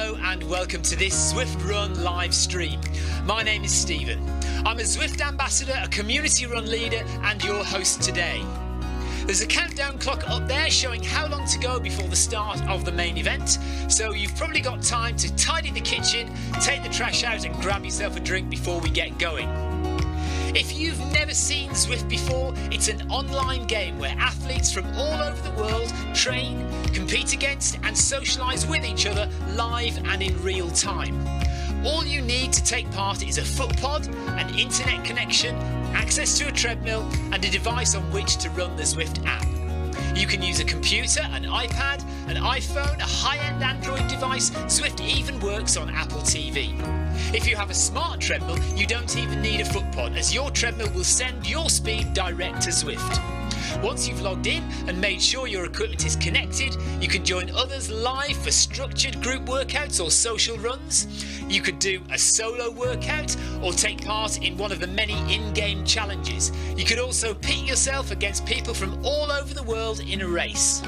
Hello and welcome to this Zwift Run live stream. My name is Stephen. I'm a Zwift ambassador, a community run leader and your host today. There's a countdown clock up there showing how long to go before the start of the main event, so you've probably got time to tidy the kitchen, take the trash out and grab yourself a drink before we get going. If you've never seen Zwift before, it's an online game where athletes from all over the world train, compete against and socialise with each other live and in real time. All you need to take part is a foot pod, an internet connection, access to a treadmill and a device on which to run the Zwift app. You can use a computer, an iPad, an iPhone, a high-end Android device. Zwift even works on Apple TV. If you have a smart treadmill, you don't even need a foot pod, as your treadmill will send your speed direct to Zwift. Once you've logged in and made sure your equipment is connected, you can join others live for structured group workouts or social runs. You could do a solo workout or take part in one of the many in-game challenges. You could also pit yourself against people from all over the world in a race.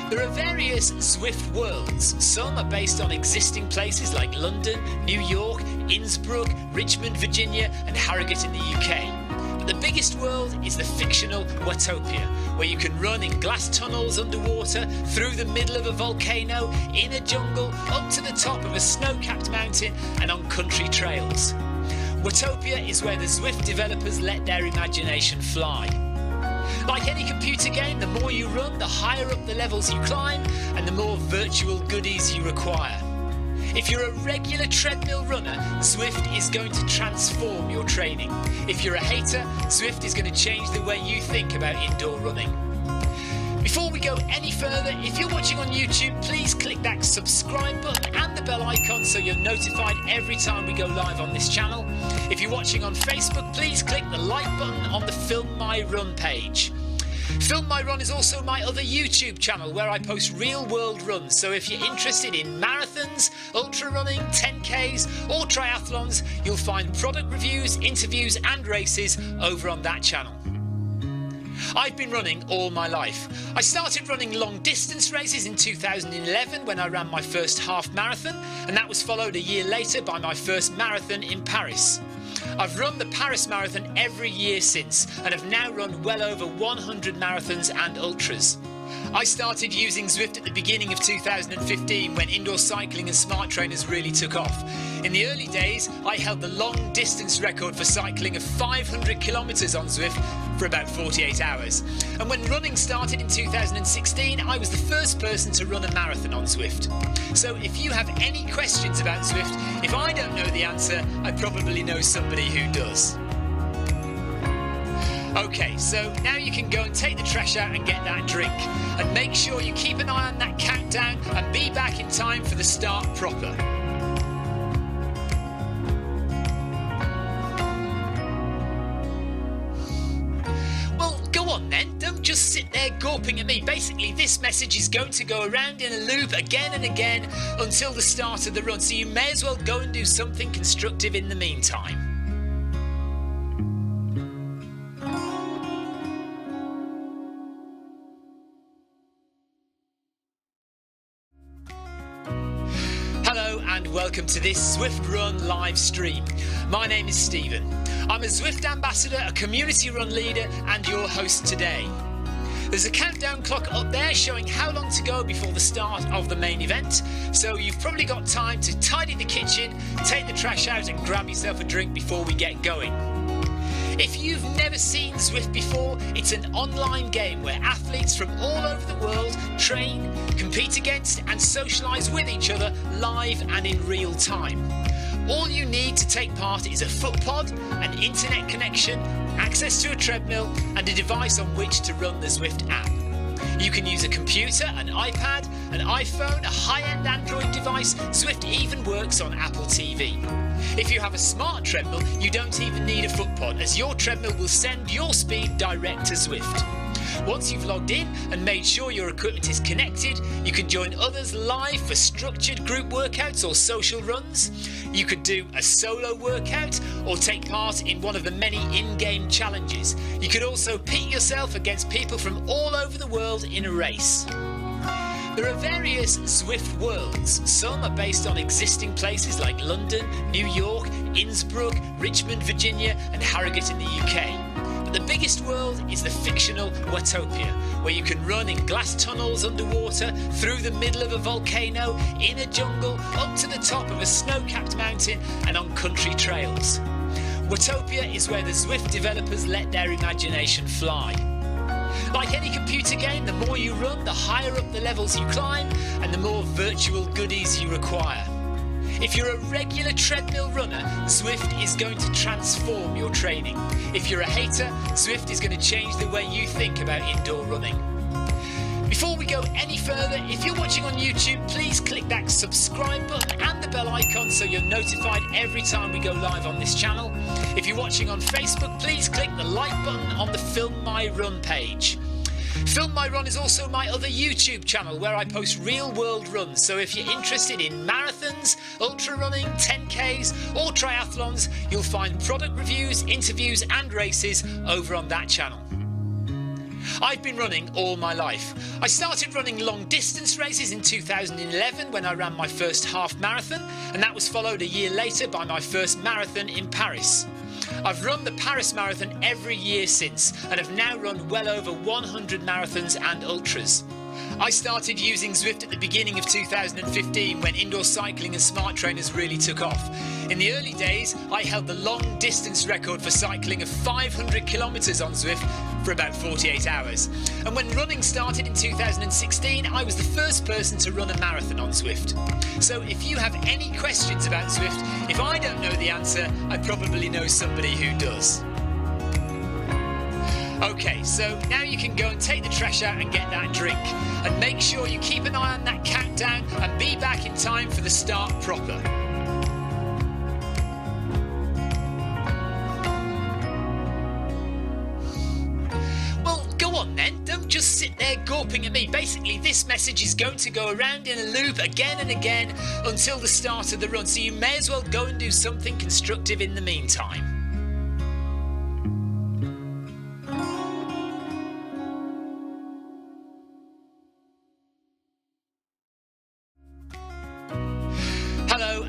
There are various Zwift worlds. Some are based on existing places like London, New York, Innsbruck, Richmond, Virginia and Harrogate in the UK. But the biggest world is the fictional Watopia, where you can run in glass tunnels underwater, through the middle of a volcano, in a jungle, up to the top of a snow-capped mountain and on country trails. Watopia is where the Zwift developers let their imagination fly. Like any computer game, the more you run, the higher up the levels you climb and the more virtual goodies you require. If you're a regular treadmill runner, Zwift is going to transform your training. If you're a hater, Zwift is going to change the way you think about indoor running. Before we go any further, if you're watching on YouTube, please click that subscribe button and the bell icon so you're notified every time we go live on this channel. If you're watching on Facebook, please click the like button on the Film My Run page. Film My Run is also my other YouTube channel where I post real world runs, so if you're interested in marathons, ultra running, 10Ks or triathlons, you'll find product reviews, interviews and races over on that channel. I've been running all my life. I started running long distance races in 2011 when I ran my first half marathon, and that was followed a year later by my first marathon in Paris. I've run the Paris Marathon every year since and have now run well over 100 marathons and ultras. I started using Zwift at the beginning of 2015 when indoor cycling and smart trainers really took off. In the early days, I held the long distance record for cycling of 500 kilometres on Zwift for about 48 hours. And when running started in 2016, I was the first person to run a marathon on Zwift. So if you have any questions about Zwift, if I don't know the answer, I probably know somebody who does. Okay, so now you can go and take the trash out and get that drink. And make sure you keep an eye on that countdown and be back in time for the start proper. Well, go on then, don't just sit there gawping at me. Basically, this message is going to go around in a loop again and again until the start of the run, so you may as well go and do something constructive in the meantime. Hello and welcome to this Zwift Run live stream. My name is Stephen. I'm a Zwift ambassador, a community run leader and your host today. There's a countdown clock up there showing how long to go before the start of the main event, so you've probably got time to tidy the kitchen, take the trash out and grab yourself a drink before we get going. If you've never seen Zwift before, it's an online game where athletes from all over the world train, compete against and socialise with each other live and in real time. All you need to take part is a foot pod, an internet connection, access to a treadmill and a device on which to run the Zwift app. You can use a computer, an iPad, an iPhone, a high-end Android device. Zwift even works on Apple TV. If you have a smart treadmill, you don't even need a foot pod, as your treadmill will send your speed direct to Zwift. Once you've logged in and made sure your equipment is connected, you can join others live for structured group workouts or social runs. You could do a solo workout or take part in one of the many in-game challenges. You could also pit yourself against people from all over the world in a race. There are various Zwift worlds. Some are based on existing places like London, New York, Innsbruck, Richmond, Virginia and Harrogate in the UK. But the biggest world is the fictional Watopia, where you can run in glass tunnels underwater, through the middle of a volcano, in a jungle, up to the top of a snow-capped mountain and on country trails. Watopia is where the Zwift developers let their imagination fly. Like any computer game, the more you run, the higher up the levels you climb and the more virtual goodies you require. If you're a regular treadmill runner, Zwift is going to transform your training. If you're a hater, Zwift is going to change the way you think about indoor running. Before we go any further, if you're watching on YouTube, please click that subscribe button and the bell icon so you're notified every time we go live on this channel. If you're watching on Facebook, please click the like button on the Film My Run page. Film My Run is also my other YouTube channel where I post real world runs, so if you're interested in marathons, ultra running, 10Ks or triathlons, you'll find product reviews, interviews and races over on that channel. I've been running all my life. I started running long distance races in 2011 when I ran my first half marathon, and that was followed a year later by my first marathon in Paris. I've run the Paris Marathon every year since and have now run well over 100 marathons and ultras. I started using Zwift at the beginning of 2015 when indoor cycling and smart trainers really took off. In the early days, I held the long distance record for cycling of 500 kilometres on Zwift for about 48 hours. And when running started in 2016, I was the first person to run a marathon on Zwift. So if you have any questions about Zwift, if I don't know the answer, I probably know somebody who does. Okay, so now you can go and take the trash out and get that drink. And make sure you keep an eye on that countdown and be back in time for the start proper. Well, go on then, don't just sit there gawping at me. Basically, this message is going to go around in a loop again and again until the start of the run, so you may as well go and do something constructive in the meantime.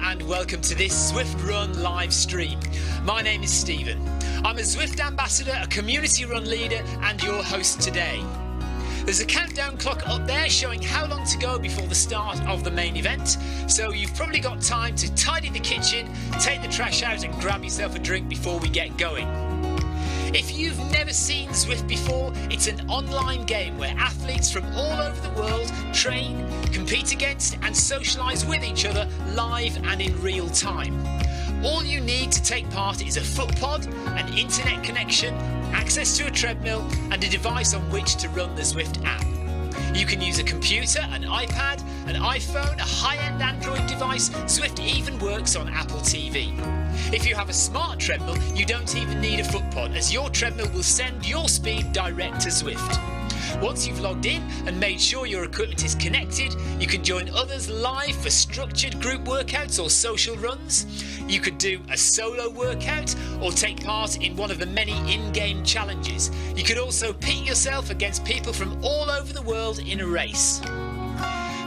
And welcome to this Zwift Run live stream. My name is Stephen. I'm a Zwift ambassador, a community run leader and your host today. There's a countdown clock up there showing how long to go before the start of the main event, so you've probably got time to tidy the kitchen, take the trash out and grab yourself a drink before we get going. If you've never seen Zwift before, it's an online game where athletes from all over the world train, compete against and socialise with each other live and in real time. All you need to take part is a foot pod, an internet connection, access to a treadmill and a device on which to run the Zwift app. You can use a computer, an iPad, an iPhone, a high-end Android device. Zwift even works on Apple TV. If you have a smart treadmill, you don't even need a foot pod, as your treadmill will send your speed direct to Zwift. Once you've logged in and made sure your equipment is connected, you can join others live for structured group workouts or social runs. You could do a solo workout or take part in one of the many in-game challenges. You could also pit yourself against people from all over the world in a race.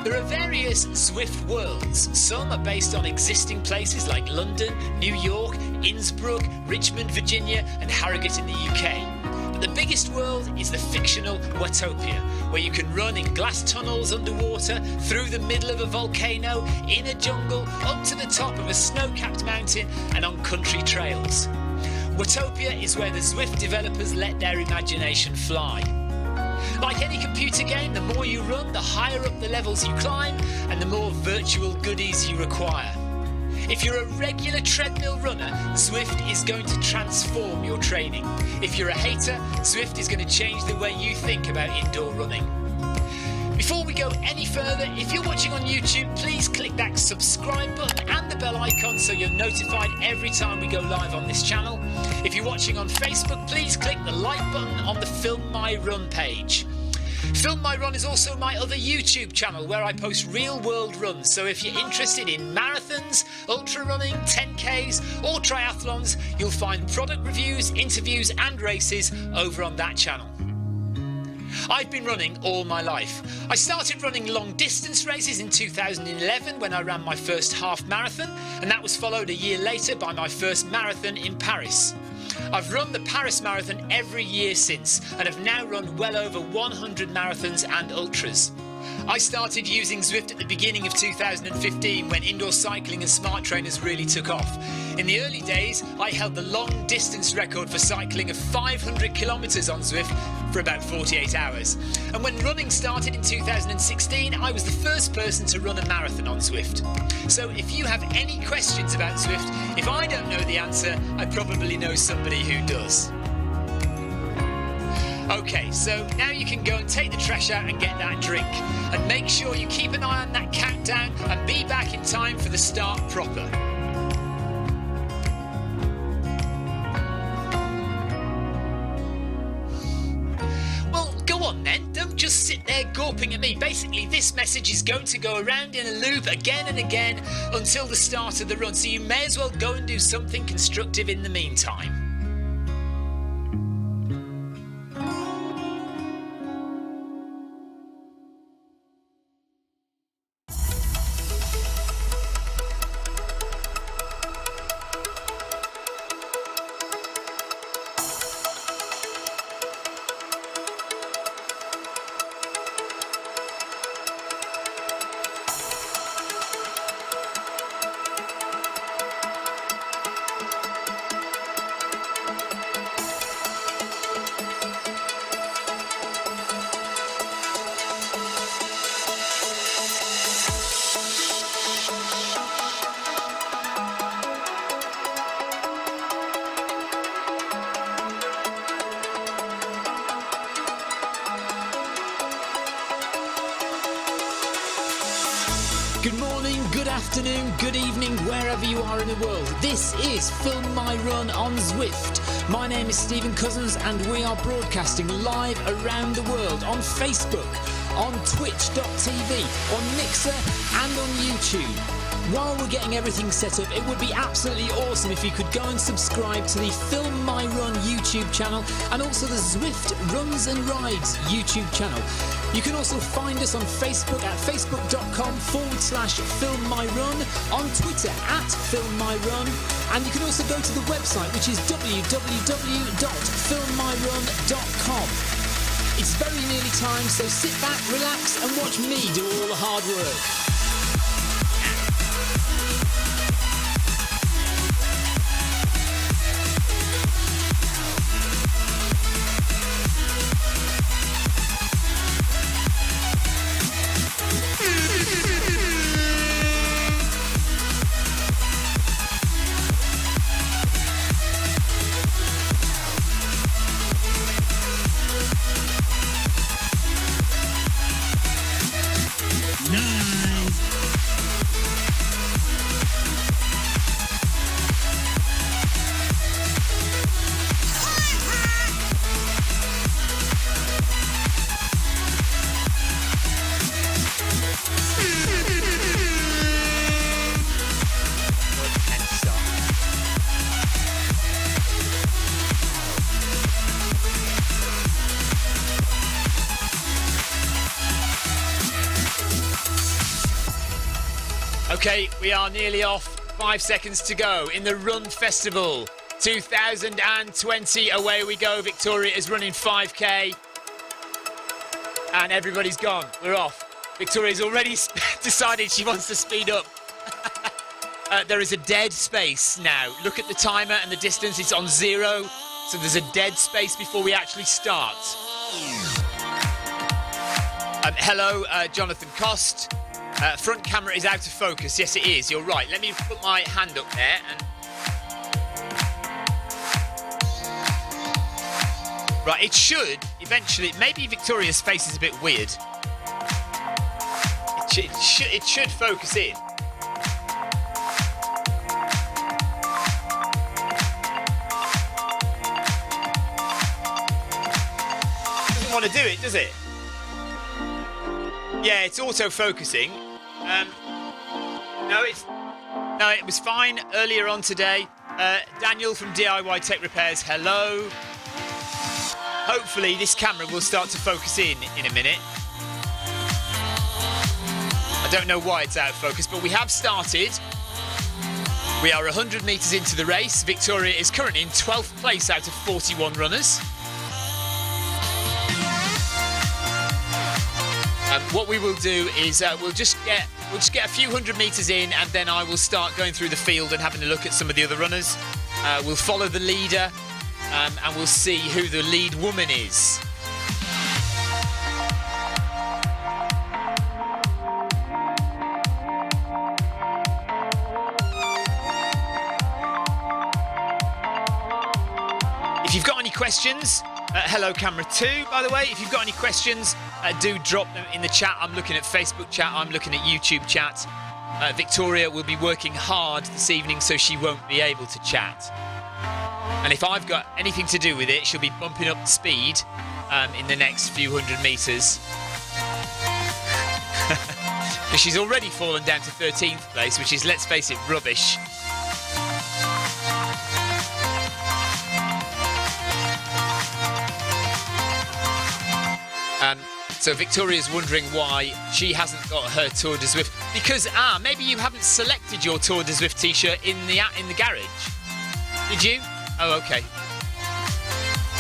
There are various Zwift worlds. Some are based on existing places like London, New York, Innsbruck, Richmond, Virginia and Harrogate in the UK. But the biggest world is the fictional Watopia, where you can run in glass tunnels underwater, through the middle of a volcano, in a jungle, up to the top of a snow-capped mountain and on country trails. Watopia is where the Zwift developers let their imagination fly. Like any computer game, the more you run, the higher up the levels you climb and the more virtual goodies you require. If you're a regular treadmill runner, Zwift is going to transform your training. If you're a hater, Zwift is going to change the way you think about indoor running. Before we go any further, if you're watching on YouTube, please click that subscribe button and the bell icon so you're notified every time we go live on this channel. If you're watching on Facebook, please click the like button on the Film My Run page. Film My Run is also my other YouTube channel where I post real world runs, so if you're interested in marathons, ultra running, 10Ks or triathlons, you'll find product reviews, interviews and races over on that channel. I've been running all my life. I started running long distance races in 2011 when I ran my first half marathon, and that was followed a year later by my first marathon in Paris. I've run the Paris Marathon every year since and have now run well over 100 marathons and ultras. I started using Zwift at the beginning of 2015 when indoor cycling and smart trainers really took off. In the early days, I held the long distance record for cycling of 500 kilometres on Zwift for about 48 hours. And when running started in 2016, I was the first person to run a marathon on Zwift. So if you have any questions about Zwift, if I don't know the answer, I probably know somebody who does. Okay, so now you can go and take the trash out and get that drink. And make sure you keep an eye on that countdown and be back in time for the start proper. Well, go on then, don't just sit there gawping at me. Basically, this message is going to go around in a loop again and again until the start of the run, so you may as well go and do something constructive in the meantime. Good morning, good afternoon, good evening, wherever you are in the world. This is Film My Run on Zwift. My name is Stephen Cousins and we are broadcasting live around the world on Facebook, on twitch.tv, on Mixer and on YouTube. While we're getting everything set up, it would be absolutely awesome if you could go and subscribe to the Film My Run YouTube channel and also the Zwift Runs and Rides YouTube channel. You can also find us on Facebook at facebook.com/filmmyrun, on Twitter @filmmyrun, and you can also go to the website, which is www.filmmyrun.com. It's very nearly time, so sit back, relax and watch me do all the hard work. Okay, we are nearly off. 5 seconds to go in the Run Festival 2020. Away we go. Victoria is running 5k. And everybody's gone. We're off. Victoria's already decided she wants to speed up. There is a dead space now. Look at the timer and the distance. It's on 0. So there's a dead space before we actually start. Hello, Jonathan Cost. Front camera is out of focus. Yes, it is. You're right. Let me put my hand up there. Right, it should eventually... Maybe Victoria's face is a bit weird. It should focus in. Doesn't want to do it, does it? Yeah, it's auto-focusing. No, it was fine earlier on today. Daniel from DIY Tech Repairs, hello. hopefully this camera will start to focus in a minute. I don't know why it's out of focus, but we have started. We are 100 metres into the race. Victoria is currently in 12th place out of 41 runners. What we will do is we'll just get a few hundred metres in, and then I will start going through the field and having a look at some of the other runners. We'll follow the leader, and we'll see who the lead woman is. If you've got any questions, hello camera 2, by the way. If you've got any questions, do drop them in the chat. I'm looking at Facebook chat, I'm looking at YouTube chat. Victoria will be working hard this evening, so she won't be able to chat. And if I've got anything to do with it, she'll be bumping up the speed in the next few hundred metres. Because she's already fallen down to 13th place, which is, let's face it, rubbish. So Victoria's wondering why she hasn't got her Tour de Zwift, because maybe you haven't selected your Tour de Zwift t-shirt in the garage. Did you? Oh, okay.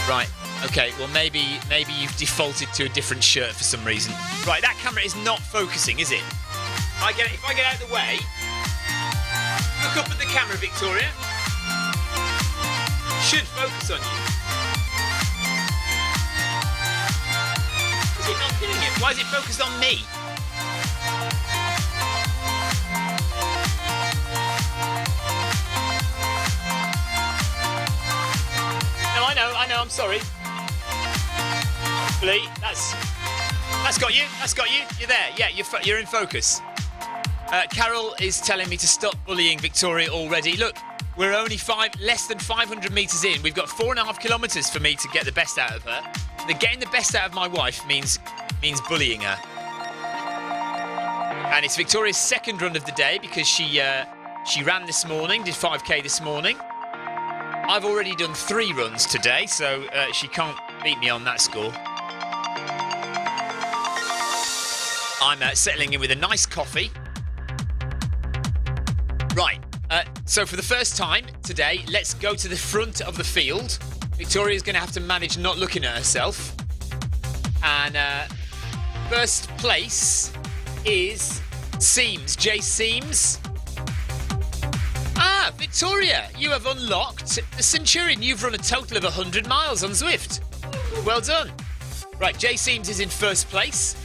Right. Okay. Well, maybe you've defaulted to a different shirt for some reason. Right. That camera is not focusing, is it? If I get out of the way, look up at the camera, Victoria. It should focus on you. Is it not doing it? Why is it focused on me? No, I know, I'm sorry. Hopefully, that's got you, you're there, yeah, you're in focus. Carol is telling me to stop bullying Victoria already. Look, we're only less than 500 metres in. We've got 4.5 kilometres for me to get the best out of her. Getting the best out of my wife means bullying her. And it's Victoria's second run of the day because she ran this morning, did 5k this morning. I've already done 3 runs today, so she can't beat me on that score. I'm settling in with a nice coffee. Right, so for the first time today, let's go to the front of the field. Victoria's going to have to manage not looking at herself. And first place is Seams, Jay Seams. Victoria, you have unlocked the Centurion. You've run a total of 100 miles on Zwift. Well done. Right, Jay Seams is in first place.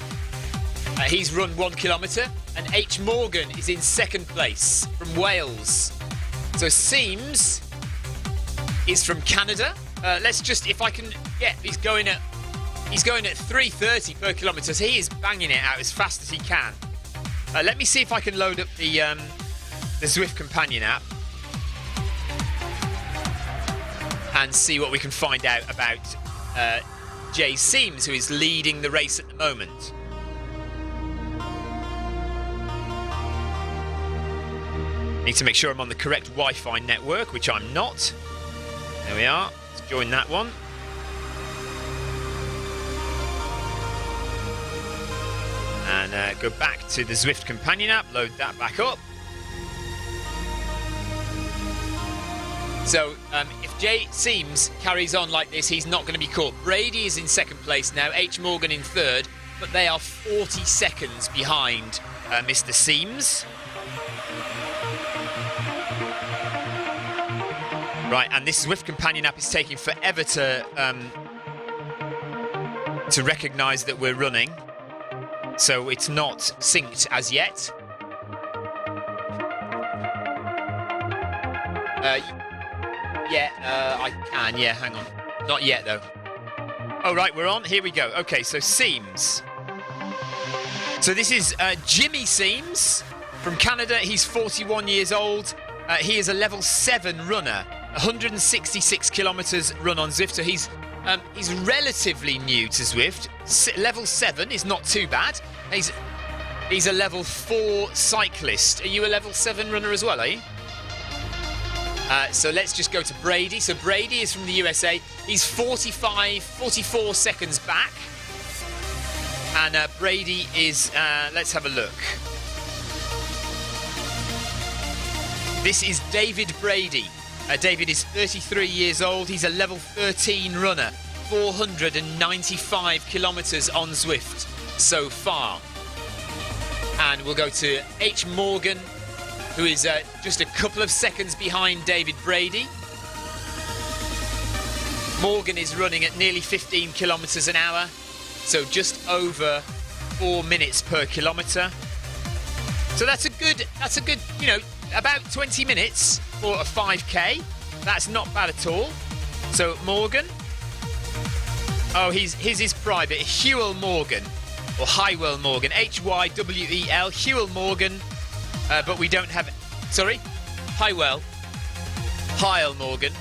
He's run 1 kilometre. And H. Morgan is in second place from Wales. So Seams is from Canada. Let's just, if I can get, he's going at 3:30 per kilometre. So he is banging it out as fast as he can. Let me see if I can load up the Zwift companion app and see what we can find out about Jay Seams, who is leading the race at the moment. Need to make sure I'm on the correct Wi-Fi network, which I'm not. There we are. Let's join that one. And go back to the Zwift companion app, load that back up. So if Jay Seams carries on like this, he's not going to be caught. Brady is in second place now, H. Morgan in third, but they are 40 seconds behind Mr. Seams. Right, and this Zwift companion app is taking forever to recognise that we're running, so it's not synced as yet. I can. Yeah, hang on. Not yet though. Oh right, we're on. Here we go. Okay, so Seams. So this is Jimmy Seams from Canada. He's 41 years old. He is a level 7 runner. 166 kilometres run on Zwift, so he's relatively new to Zwift. Level 7 is not too bad. He's a level 4 cyclist. Are you a level 7 runner as well, are you? So let's just go to Brady. So Brady is from the USA. He's 44 seconds back. And Brady is, let's have a look. This is David Brady. David is 33 years old. He's a level 13 runner. 495 kilometres on Zwift so far. And we'll go to H. Morgan, who is just a couple of seconds behind David Brady. Morgan is running at nearly 15 kilometres an hour, so just over 4 minutes per kilometre. So that's a good, you know, about 20 minutes for a 5k. That's not bad at all. So Morgan, oh, his is private. Hywel Morgan, or Hywel Morgan, Hywel, Hywel Morgan. But we don't have... Sorry? Hywel Morgan.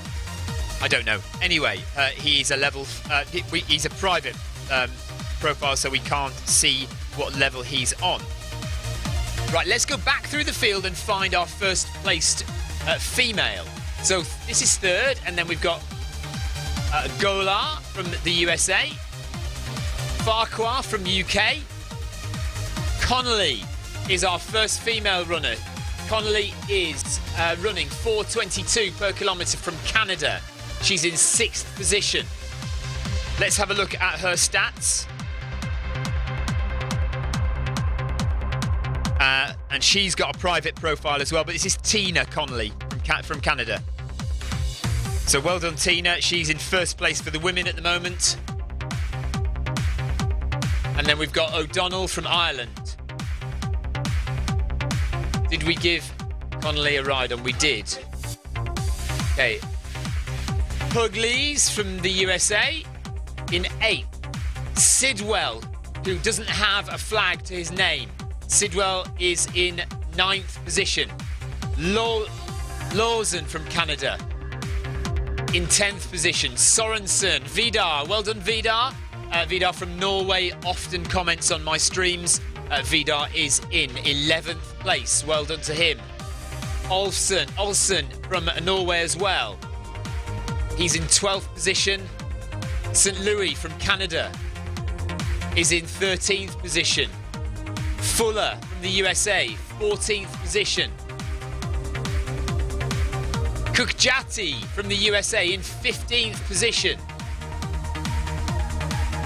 I don't know. Anyway, he's a level... he's a private profile, so we can't see what level he's on. Right, let's go back through the field and find our first placed female. So this is third, and then we've got Gola from the USA, Farquhar from UK, Connolly is our first female runner. Connolly is running 4:22 per kilometre from Canada. She's in 6th position. Let's have a look at her stats. And she's got a private profile as well, but this is Tina Connolly from Canada. So well done, Tina. She's in first place for the women at the moment. And then we've got O'Donnell from Ireland. Did we give Connolly a ride on? We did. Okay. Pugliese from the USA in 8th. Sidwell, who doesn't have a flag to his name. Sidwell is in 9th position. Lawson from Canada in 10th position. Sorensen, Vidar, well done Vidar. Vidar from Norway often comments on my streams. Vidar is in 11th place. Well done to him. Olsen from Norway as well. He's in 12th position. St. Louis from Canada is in 13th position. Fuller from the USA, 14th position. Kukjati from the USA in 15th position.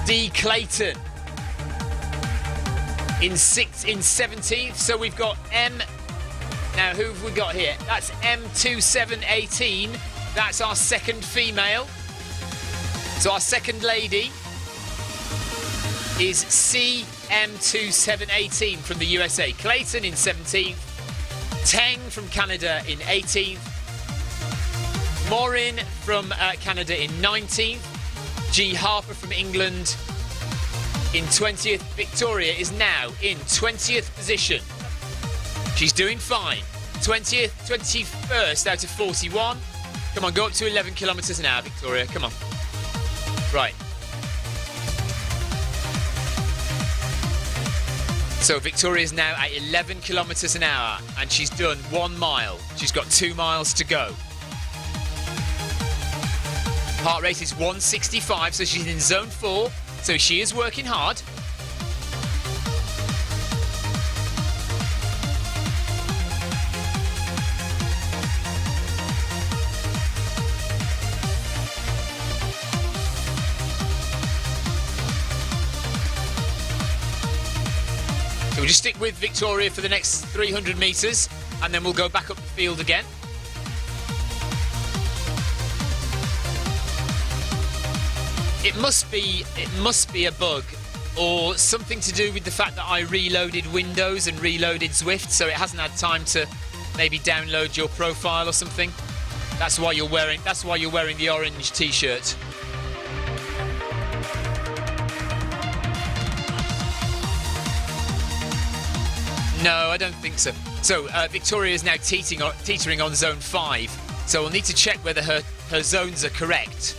D. Clayton in 17th. So we've got M. Now, who have we got here? That's M2718. That's our second female. So our second lady is CM2718 from the USA. Clayton in 17th. Teng from Canada in 18th. Morin from Canada in 19th. G. Harper from England in 20th. Victoria is now in 20th position. She's doing fine. 20th, 21st out of 41. Come on, go up to 11 kilometres an hour, Victoria. Come on. Right. So Victoria's now at 11 kilometres an hour and she's done 1 mile. She's got 2 miles to go. Heart rate is 165, so she's in zone 4. So she is working hard. So we'll just stick with Victoria for the next 300 metres and then we'll go back up the field again. It must be a bug or something to do with the fact that I reloaded Windows and reloaded Zwift, so it hasn't had time to maybe download your profile or something. That's why you're wearing the orange t-shirt. No, I don't think so. So Victoria is now teetering on zone 5, so we'll need to check whether her zones are correct,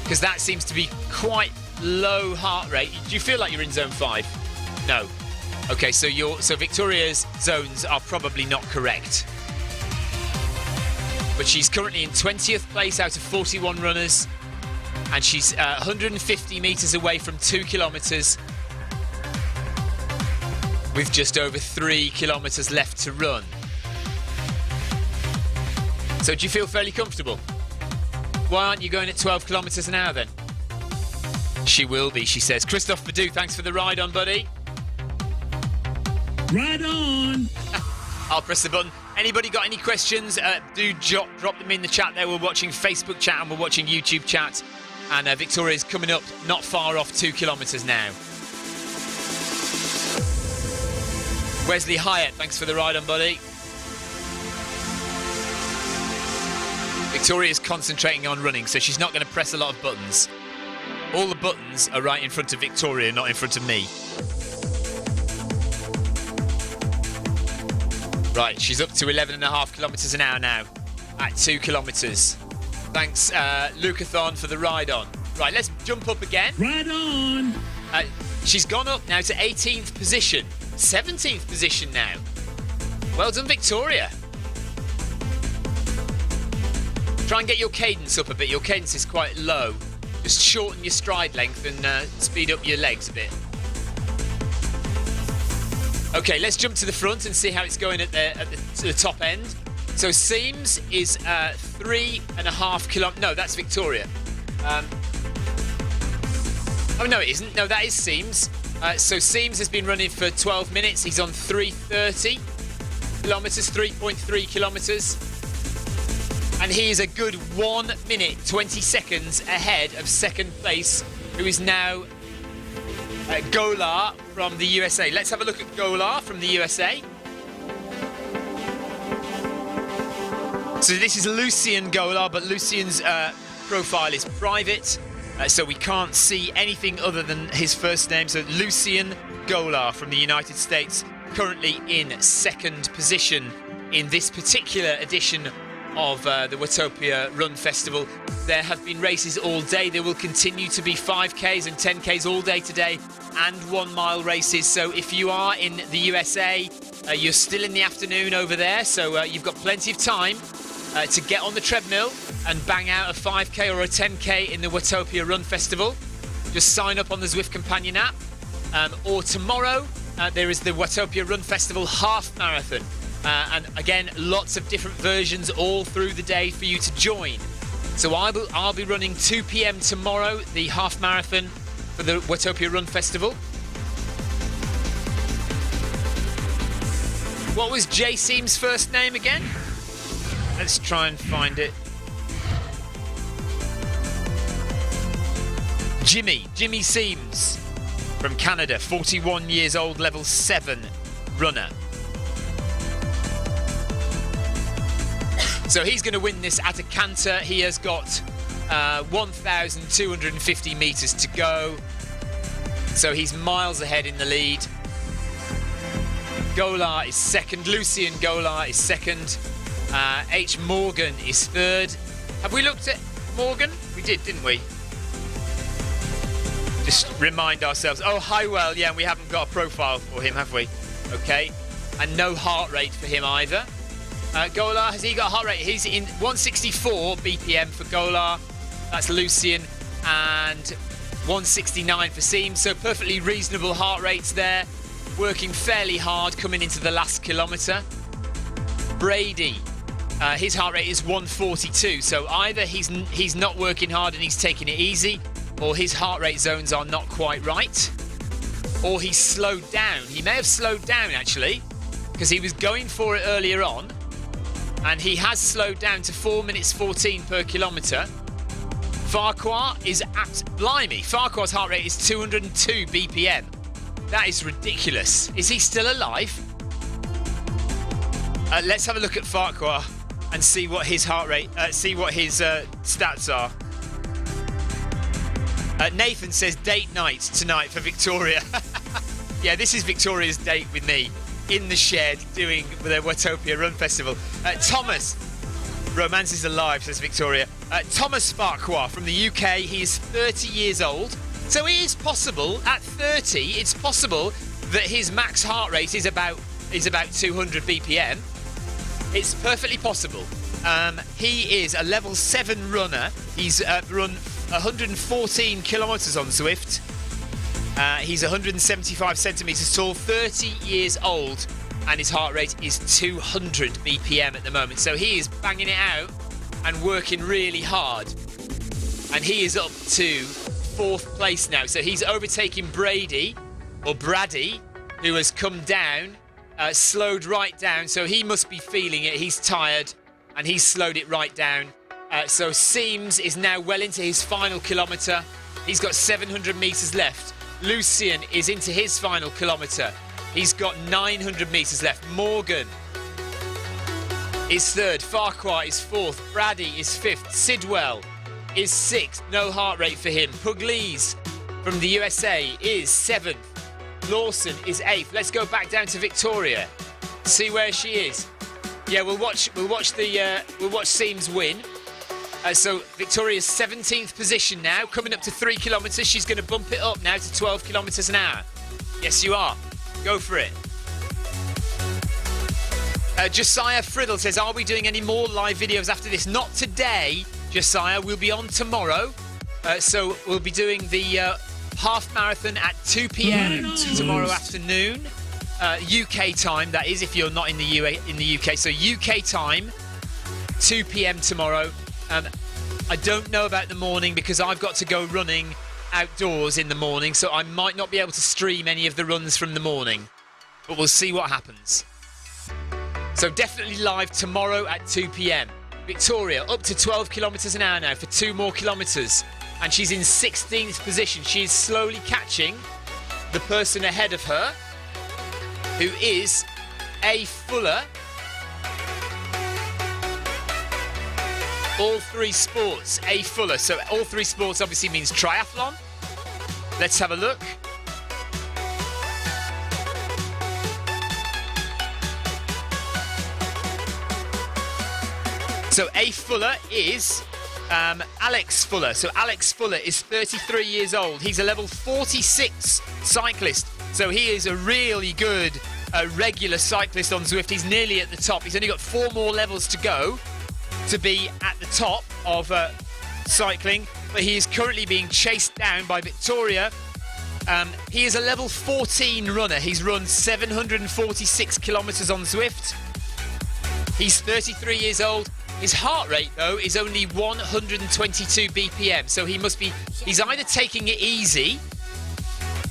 because that seems to be quite low heart rate. Do you feel like you're in zone 5? No. Okay, so Victoria's zones are probably not correct. but she's currently in 20th place out of 41 runners, and she's 150 metres away from 2 kilometres with just over 3 kilometres left to run. So do you feel fairly comfortable? Why aren't you going at 12 kilometres an hour then? She will be, she says. Christophe Badou, thanks for the ride on, buddy. Ride on! I'll press the button. Anybody got any questions? Do drop them in the chat there. We're watching Facebook chat and we're watching YouTube chat. And Victoria's coming up not far off 2 kilometres now. Wesley Hyatt, thanks for the ride on, buddy. Victoria's concentrating on running, so she's not going to press a lot of buttons. All the buttons are right in front of Victoria, not in front of me. Right, she's up to 11.5 kilometres an hour now at 2 kilometres. Thanks, Lucathon, for the ride on. Right, let's jump up again. Ride on! She's gone up now to 18th position. 17th position now. Well done, Victoria. Try and get your cadence up a bit. Your cadence is quite low. Just shorten your stride length and speed up your legs a bit. Okay, let's jump to the front and see how it's going at the top end. So Seams is 3.5 kilometres. No, that's Victoria. Oh, no, it isn't. No, that is Seams. So Seams has been running for 12 minutes. He's on 3.30 kilometres, 3.3 kilometres. And he is a good 1 minute, 20 seconds ahead of second place, who is now Golar from the USA. Let's have a look at Golar from the USA. So this is Lucien Golar, but Lucien's profile is private, so we can't see anything other than his first name. So Lucien Golar from the United States, currently in second position in this particular edition of the Watopia Run Festival. There have been races all day. There will continue to be 5Ks and 10Ks all day today, and 1 mile races. So if you are in the USA, you're still in the afternoon over there, so you've got plenty of time to get on the treadmill and bang out a 5K or a 10K in the Watopia Run Festival. Just sign up on the Zwift Companion app. Or tomorrow, there is the Watopia Run Festival Half Marathon. And again, lots of different versions all through the day for you to join. So I'll be running 2 p.m. tomorrow, the half marathon for the Watopia Run Festival. What was Jay Seam's first name again? Let's try and find it. Jimmy Seams from Canada, 41 years old, level 7 runner. So he's going to win this at a canter. He has got 1,250 metres to go. So he's miles ahead in the lead. Golar is second. Lucien Golar is second. H. Morgan is third. Have we looked at Morgan? We did, didn't we? Just remind ourselves. Oh, Highwell. Yeah, we haven't got a profile for him, have we? Okay. And no heart rate for him either. Golar, has he got a heart rate? He's in 164 BPM for Golar. That's Lucien. And 169 for Seams. So perfectly reasonable heart rates there. Working fairly hard coming into the last kilometre. Brady, his heart rate is 142. So either he's not working hard and he's taking it easy, or his heart rate zones are not quite right, or he's slowed down. He may have slowed down actually, because he was going for it earlier on. And he has slowed down to 4 minutes 14 per kilometre. Farquhar is at blimey. Farquhar's heart rate is 202 BPM. That is ridiculous. Is he still alive? Let's have a look at Farquhar and see what his heart rate, see what his stats are. Nathan says date night tonight for Victoria. Yeah, this is Victoria's date with me. In the shed doing the Watopia Run Festival. Thomas, romance is alive, says Victoria. Thomas Farquhar from the UK, he is 30 years old. So it is possible, at 30, it's possible that his max heart rate is about 200 BPM. It's perfectly possible. He is a level 7 runner. He's run 114 kilometres on Zwift. He's 175 centimetres tall, 30 years old, and his heart rate is 200 BPM at the moment. So he is banging it out and working really hard. And he is up to 4th place now. So he's overtaking Brady, or Brady, who has come down, slowed right down. So he must be feeling it. He's tired, and he's slowed it right down. So Seams is now well into his final kilometre. He's got 700 metres left. Lucian is into his final kilometre. He's got 900 metres left. Morgan is 3rd. Farquhar is 4th. Brady is 5th. Sidwell is 6th. No heart rate for him. Pugliese from the USA is 7th. Lawson is 8th. Let's go back down to Victoria. See where she is. Yeah, we'll watch Seams win. So Victoria's 17th position now, coming up to 3 kilometres. She's going to bump it up now to 12 kilometres an hour. Yes, you are. Go for it. Josiah Friddle says, are we doing any more live videos after this? Not today, Josiah. We'll be on tomorrow. So we'll be doing the half marathon at 2 p.m. tomorrow afternoon. UK time, that is, if you're not in the UK. So UK time, 2 p.m. tomorrow. I don't know about the morning because I've got to go running outdoors in the morning, so I might not be able to stream any of the runs from the morning. But we'll see what happens. So definitely live tomorrow at 2 p.m. Victoria up to 12 kilometres an hour now for 2 more kilometres. And she's in 16th position. She is slowly catching the person ahead of her, who is A. Fuller. All 3 sports, A. Fuller. So all 3 sports obviously means triathlon. Let's have a look. So A. Fuller is Alex Fuller. So Alex Fuller is 33 years old. He's a level 46 cyclist. So he is a really good regular cyclist on Zwift. He's nearly at the top. He's only got 4 more levels to go to be at the top of cycling, but he is currently being chased down by Victoria. He is a level 14 runner. He's run 746 kilometres on Zwift. He's 33 years old. His heart rate, though, is only 122 BPM, so he's either taking it easy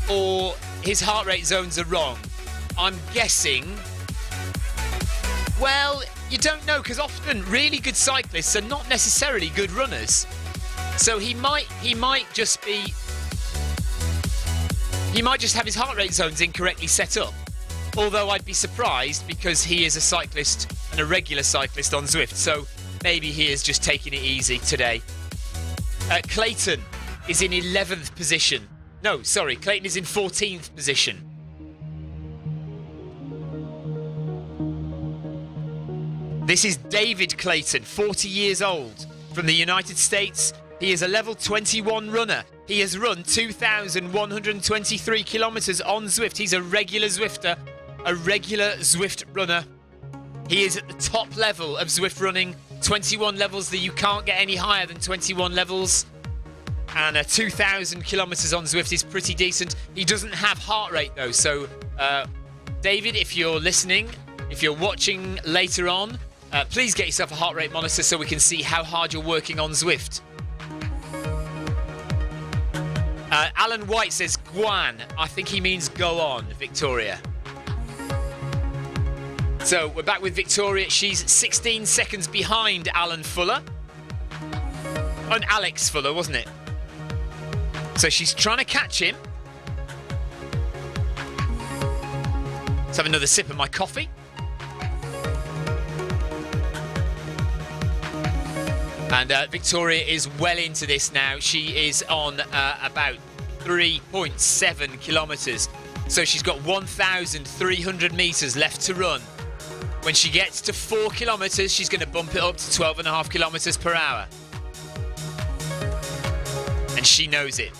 or his heart rate zones are wrong. I'm guessing, well, you don't know, because often really good cyclists are not necessarily good runners. So he might just have his heart rate zones incorrectly set up. Although I'd be surprised because he is a cyclist and a regular cyclist on Zwift. So maybe he is just taking it easy today. Clayton is in 11th position. No, sorry, Clayton is in 14th position. This is David Clayton, 40 years old, from the United States. He is a level 21 runner. He has run 2,123 kilometres on Zwift. He's a regular Zwifter, a regular Zwift runner. He is at the top level of Zwift running, 21 levels. That you can't get any higher than 21 levels. And 2,000 kilometres on Zwift is pretty decent. He doesn't have heart rate, though. So, David, if you're listening, if you're watching later on, please get yourself a heart rate monitor so we can see how hard you're working on Zwift. Alan White says, Guan. I think he means go on, Victoria. So we're back with Victoria. She's 16 seconds behind Alan Fuller. And Alex Fuller, wasn't it? So she's trying to catch him. Let's have another sip of my coffee. And Victoria is well into this now. She is on about 3.7 kilometres. So she's got 1,300 metres left to run. When she gets to 4 kilometres, she's going to bump it up to 12.5 kilometres per hour. And she knows it.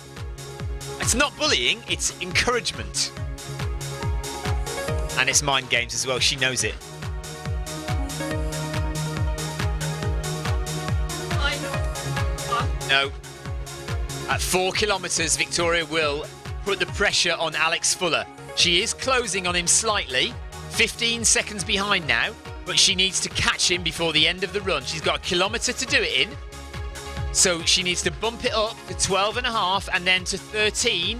It's not bullying, it's encouragement. And it's mind games as well. She knows it. No. At 4 kilometres, Victoria will put the pressure on Alex Fuller. She is closing on him slightly, 15 seconds behind now, but she needs to catch him before the end of the run. She's got a kilometre to do it in, so she needs to bump it up to 12.5 and then to 13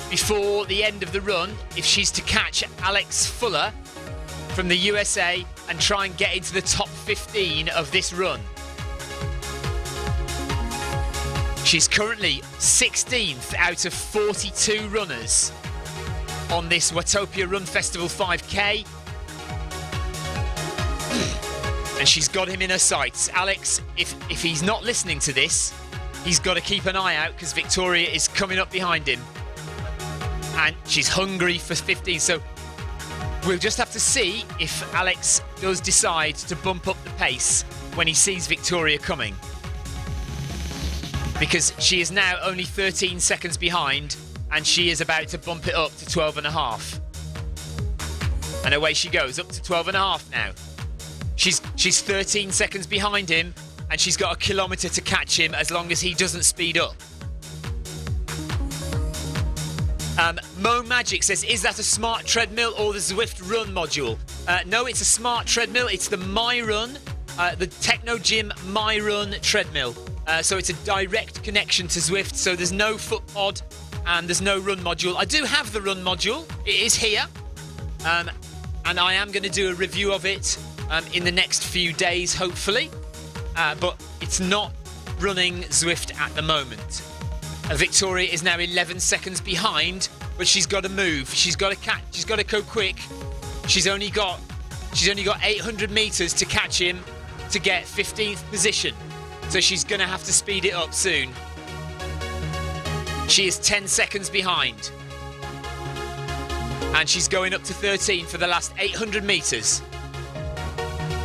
before the end of the run if she's to catch Alex Fuller from the USA and try and get into the top 15 of this run. She's currently 16th out of 42 runners on this Watopia Run Festival 5K. And she's got him in her sights. Alex, if he's not listening to this, he's got to keep an eye out because Victoria is coming up behind him. And she's hungry for 15, so we'll just have to see if Alex does decide to bump up the pace when he sees Victoria coming. Because she is now only 13 seconds behind and she is about to bump it up to 12.5. And away she goes, up to 12.5 now. She's 13 seconds behind him and she's got a kilometre to catch him as long as he doesn't speed up. Mo Magic says, is that a smart treadmill or the Zwift Run module? No, it's a smart treadmill. It's the My Run, the Techno Gym My Run treadmill. So it's a direct connection to Zwift. So there's no foot pod and there's no run module. I do have the run module. It is here. And I am going to do a review of it in the next few days, hopefully. But it's not running Zwift at the moment. Victoria is now 11 seconds behind, but she's got to move. She's got to catch. She's got to go quick. She's only got 800 meters to catch him to get 15th position. So she's going to have to speed it up soon. She is 10 seconds behind. And she's going up to 13 for the last 800 meters.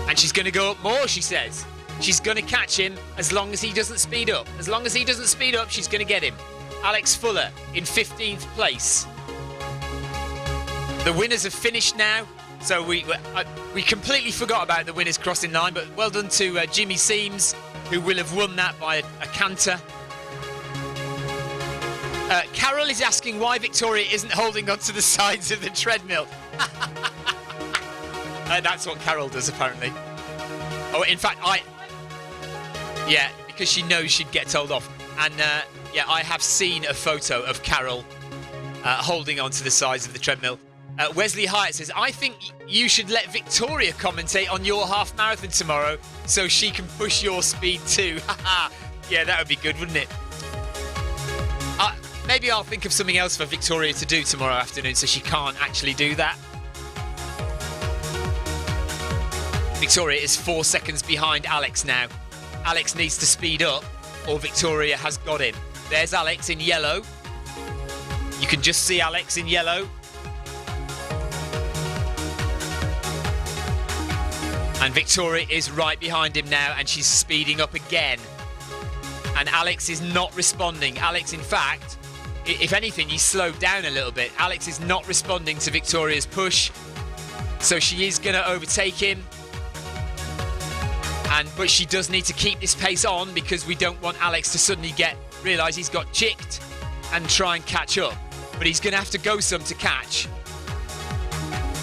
And she's going to go up more, she says. She's going to catch him as long as he doesn't speed up. As long as he doesn't speed up, she's going to get him. Alex Fuller in 15th place. The winners have finished now. So we completely forgot about the winners crossing line. But well done to Jimmy Seams, who will have won that by a canter. Carol is asking why Victoria isn't holding onto the sides of the treadmill. That's what Carol does, apparently. Oh, in fact, yeah, because she knows she'd get told off. And yeah, I have seen a photo of Carol holding onto the sides of the treadmill. Wesley Hyatt says, I think you should let Victoria commentate on your half marathon tomorrow so she can push your speed too. Yeah, that would be good, wouldn't it? Maybe I'll think of something else for Victoria to do tomorrow afternoon so she can't actually do that. Victoria is 4 seconds behind Alex now. Alex needs to speed up or Victoria has got him. There's Alex in yellow. You can just see Alex in yellow. And Victoria is right behind him now and she's speeding up again. And Alex is not responding. Alex, in fact, if anything, he's slowed down a little bit. Alex is not responding to Victoria's push. So she is going to overtake him. But she does need to keep this pace on because we don't want Alex to suddenly realise he's got chicked and try and catch up. But he's going to have to go some to catch.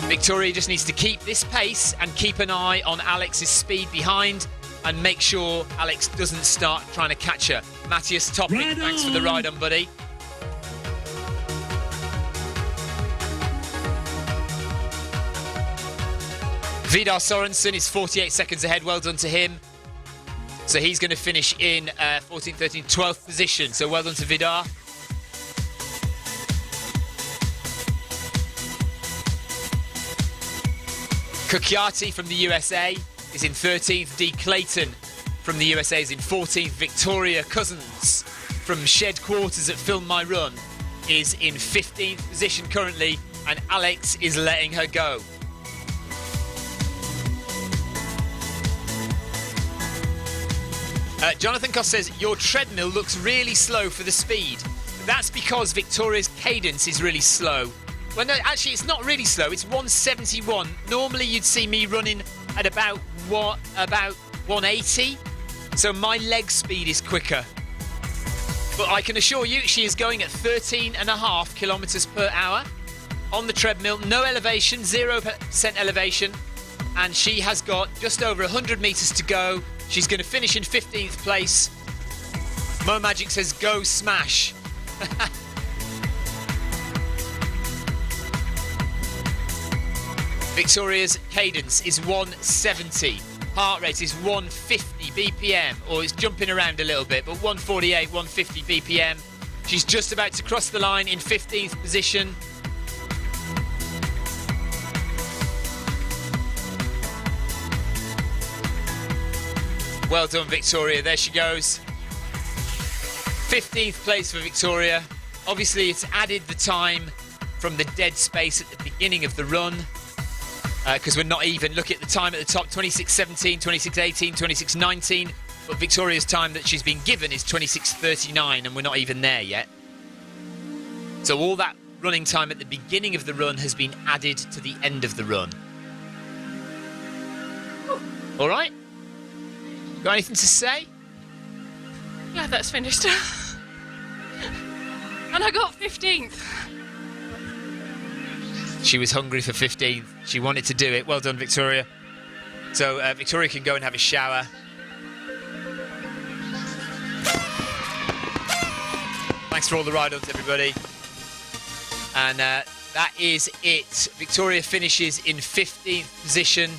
Victoria just needs to keep this pace and keep an eye on Alex's speed behind and make sure Alex doesn't start trying to catch her. Matthias Topic, thanks for the ride on, buddy. Vidar Sorensen is 48 seconds ahead. Well done to him. So he's going to finish in 14th, 13th, 12th position. So well done to Vidar. Kukiati from the USA is in 13th. D. Clayton from the USA is in 14th. Victoria Cousins from Shed Quarters at Film My Run is in 15th position currently. And Alex is letting her go. Jonathan Cost says, your treadmill looks really slow for the speed. That's because Victoria's cadence is really slow. Well, no, actually, it's not really slow. It's 171. Normally, you'd see me running at about 180. So my leg speed is quicker. But I can assure you she is going at 13.5 kilometres per hour on the treadmill. No elevation, 0% elevation. And she has got just over 100 metres to go. She's going to finish in 15th place. Mo Magic says, go smash. Victoria's cadence is 170. Heart rate is 150 BPM, or it's jumping around a little bit, but 148, 150 BPM. She's just about to cross the line in 15th position. Well done, Victoria. There she goes. 15th place for Victoria. Obviously, it's added the time from the dead space at the beginning of the run, because we're not even looking at the time at the top, 26.17, 26.18, 26.19, but Victoria's time that she's been given is 26.39, and we're not even there yet. So all that running time at the beginning of the run has been added to the end of the run. All right? Got anything to say? Yeah, that's finished. And I got 15th. She was hungry for 15th. She wanted to do it. Well done, Victoria. So Victoria can go and have a shower. Thanks for all the ride-ons, everybody. And that is it. Victoria finishes in 15th position.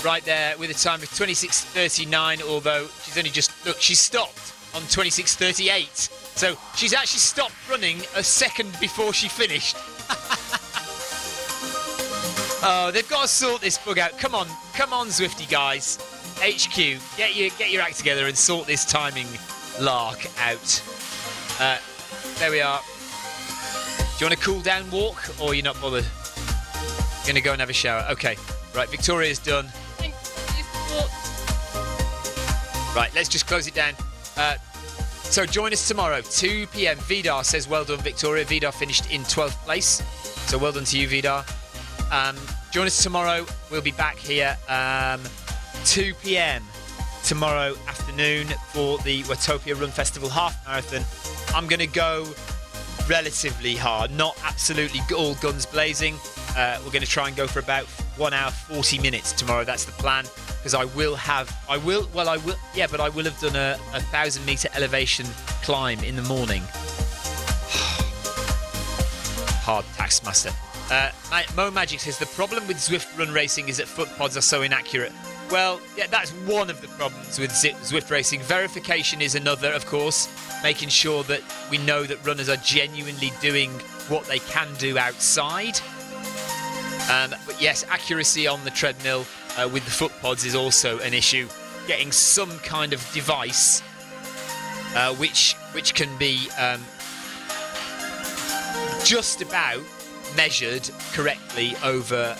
Right there with a time of 26.39, although she's only just... Look, she stopped on 26.38. So she's actually stopped running a second before she finished. Oh, they've got to sort this bug out. Come on, Zwifty guys. HQ, get your act together and sort this timing lark out. There we are. Do you want a cool down walk, or you're not bothered? You're gonna go and have a shower. Okay, right. Victoria's done. Right, let's just close it down. So join us tomorrow, 2 p.m. Vidar says, well done, Victoria. Vidar finished in 12th place. So well done to you, Vidar. Join us tomorrow. We'll be back here 2 p.m. tomorrow afternoon for the Watopia Run Festival Half Marathon. I'm going to go relatively hard, not absolutely all guns blazing. We're going to try and go for about 1 hour 40 minutes tomorrow. That's the plan. Because I will have done a 1,000-meter elevation climb in the morning. Hard taskmaster. Mo Magic says the problem with Zwift run racing is that foot pods are so inaccurate. Well, yeah, that's one of the problems with Zwift racing. Verification is another, of course, making sure that we know that runners are genuinely doing what they can do outside. But yes, accuracy on the treadmill with the foot pods is also an issue. Getting some kind of device which can be just about measured correctly over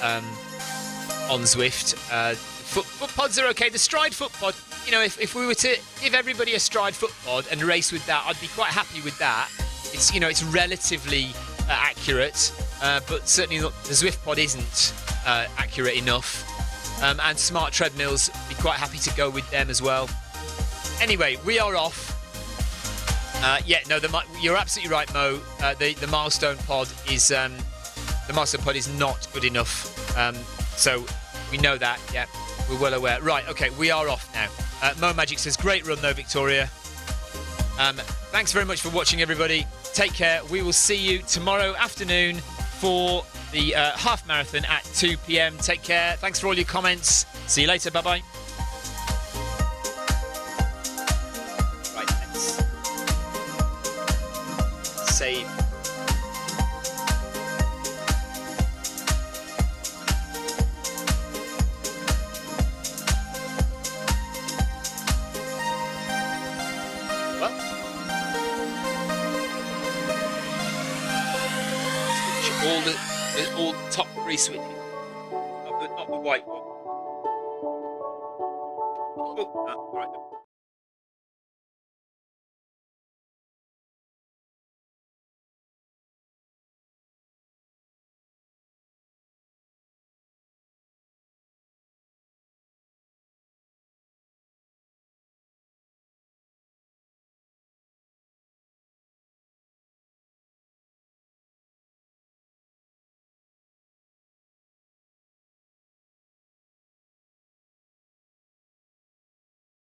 on Zwift. Foot pods are okay. The stride foot pod, you know, if we were to give everybody a stride foot pod and race with that, I'd be quite happy with that. It's, you know, it's relatively accurate, but certainly not, the Zwift pod isn't accurate enough. And smart treadmills, be quite happy to go with them as well. Anyway, we are off. You're absolutely right, Mo. The milestone pod is not good enough. So we know that. Yeah, we're well aware. Right. Okay, we are off now. Mo Magic says, great run though, Victoria. Thanks very much for watching, everybody. Take care. We will see you tomorrow afternoon for the half marathon at 2 p.m. Take care. Thanks for all your comments. See you later. Bye-bye. Right, let's save. What? Switch all the top 3 switches. Not the white one. Oh, right.